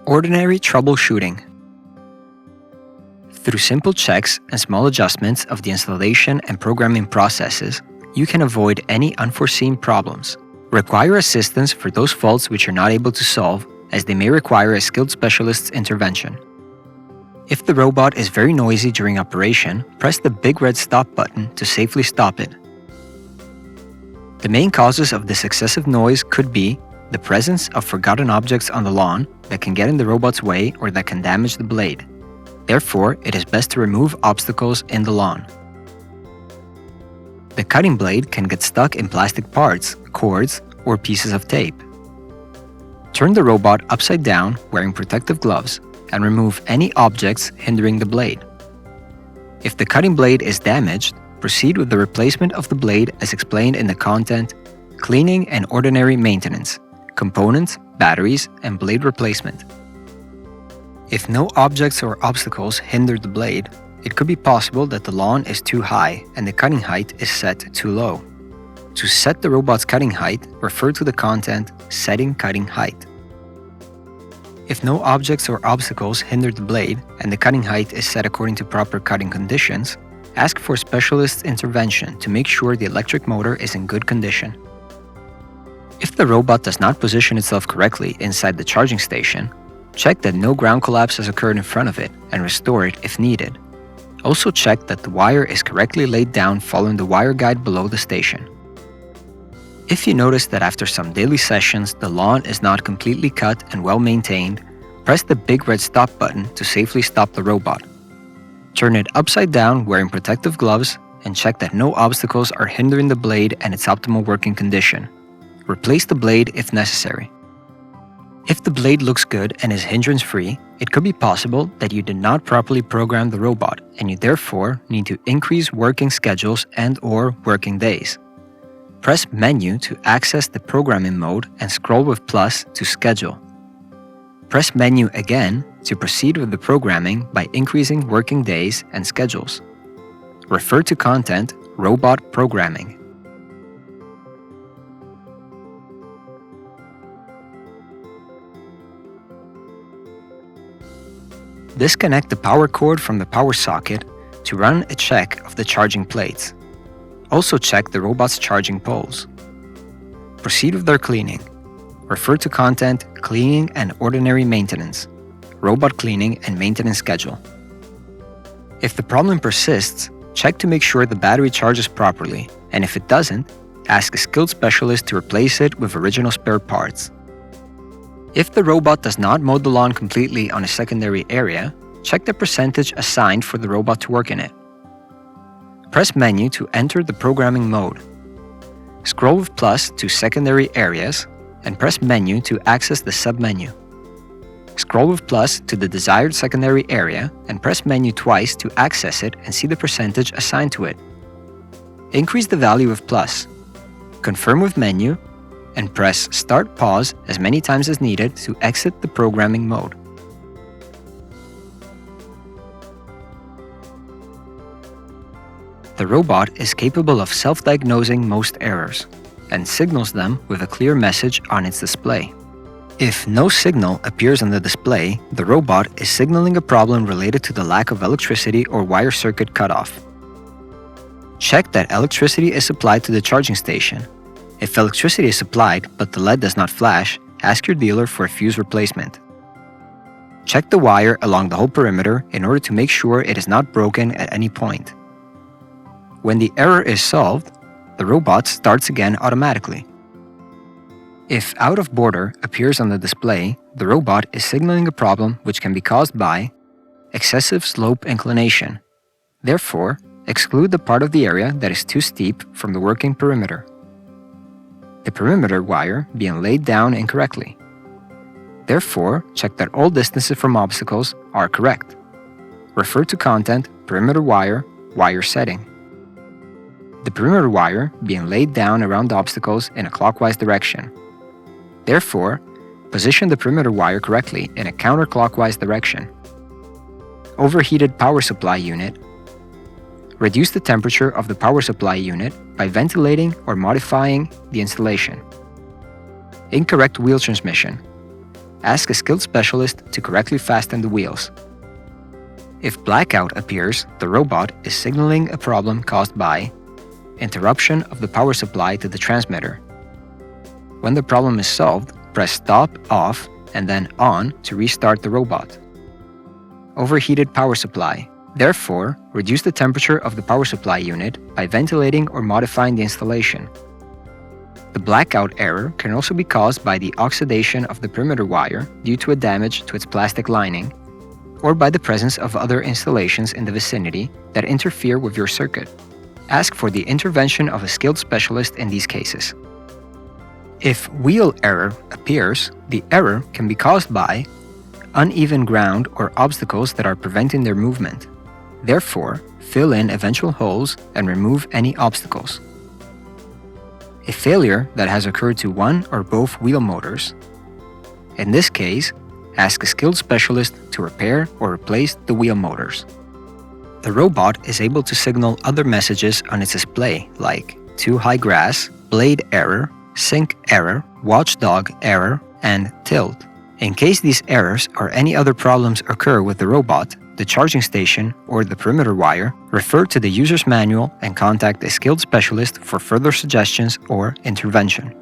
Ordinary troubleshooting. Through simple checks and small adjustments of the installation and programming processes, you can avoid any unforeseen problems. Require assistance for those faults which you're not able to solve, as they may require a skilled specialist's intervention. If the robot is very noisy during operation, press the big red stop button to safely stop it. The main causes of this excessive noise could be the presence of forgotten objects on the lawn that can get in the robot's way or that can damage the blade. Therefore, it is best to remove obstacles in the lawn. The cutting blade can get stuck in plastic parts, cords, or pieces of tape. Turn the robot upside down wearing protective gloves and remove any objects hindering the blade. If the cutting blade is damaged, proceed with the replacement of the blade as explained in the content Cleaning and Ordinary Maintenance, Components, Batteries, and Blade Replacement. If no objects or obstacles hinder the blade, it could be possible that the lawn is too high and the cutting height is set too low. To set the robot's cutting height, refer to the content Setting Cutting Height. If no objects or obstacles hinder the blade and the cutting height is set according to proper cutting conditions, ask for specialist's intervention to make sure the electric motor is in good condition. If the robot does not position itself correctly inside the charging station, check that no ground collapse has occurred in front of it and restore it if needed. Also check that the wire is correctly laid down following the wire guide below the station. If you notice that after some daily sessions the lawn is not completely cut and well maintained, press the big red stop button to safely stop the robot. Turn it upside down wearing protective gloves and check that no obstacles are hindering the blade and its optimal working condition. Replace the blade if necessary. If the blade looks good and is hindrance-free, it could be possible that you did not properly program the robot and you therefore need to increase working schedules and/or working days. Press Menu to access the programming mode and scroll with plus to schedule. Press Menu again to proceed with the programming by increasing working days and schedules. Refer to content Robot Programming. Disconnect the power cord from the power socket to run a check of the charging plates. Also check the robot's charging poles. Proceed with their cleaning. Refer to content Cleaning and Ordinary Maintenance, Robot Cleaning and Maintenance Schedule. If the problem persists, check to make sure the battery charges properly, and if it doesn't, ask a skilled specialist to replace it with original spare parts. If the robot does not mow the lawn completely on a secondary area, check the percentage assigned for the robot to work in it. Press Menu to enter the programming mode. Scroll with plus to Secondary Areas and press Menu to access the submenu. Scroll with plus to the desired secondary area and press Menu twice to access it and see the percentage assigned to it. Increase the value with plus. Confirm with Menu and press Start Pause as many times as needed to exit the programming mode. The robot is capable of self-diagnosing most errors and signals them with a clear message on its display. If no signal appears on the display, the robot is signaling a problem related to the lack of electricity or wire circuit cutoff. Check that electricity is supplied to the charging station. If electricity is supplied but the LED does not flash, ask your dealer for a fuse replacement. Check the wire along the whole perimeter in order to make sure it is not broken at any point. When the error is solved, the robot starts again automatically. If out of border appears on the display, the robot is signaling a problem which can be caused by excessive slope inclination. Therefore, exclude the part of the area that is too steep from the working perimeter. The perimeter wire being laid down incorrectly. Therefore, check that all distances from obstacles are correct. Refer to content Perimeter Wire, Wire Setting. The perimeter wire being laid down around obstacles in a clockwise direction. Therefore, position the perimeter wire correctly in a counterclockwise direction. Overheated power supply unit. Reduce the temperature of the power supply unit by ventilating or modifying the installation. Incorrect wheel transmission. ask a skilled specialist to correctly fasten the wheels. If blackout appears, the robot is signaling a problem caused by interruption of the power supply to the transmitter. When the problem is solved, press stop, off, and then on to restart the robot. Overheated power supply. Therefore, reduce the temperature of the power supply unit by ventilating or modifying the installation. The blackout error can also be caused by the oxidation of the perimeter wire due to a damage to its plastic lining, or by the presence of other installations in the vicinity that interfere with your circuit. Ask for the intervention of a skilled specialist in these cases. If wheel error appears, the error can be caused by uneven ground or obstacles that are preventing their movement. Therefore, fill in eventual holes and remove any obstacles. A failure that has occurred to one or both wheel motors. In this case, ask a skilled specialist to repair or replace the wheel motors. The robot is able to signal other messages on its display like too high grass, blade error, sync error, watchdog error, and tilt. In case these errors or any other problems occur with the robot, the charging station, or the perimeter wire, refer to the user's manual and contact a skilled specialist for further suggestions or intervention.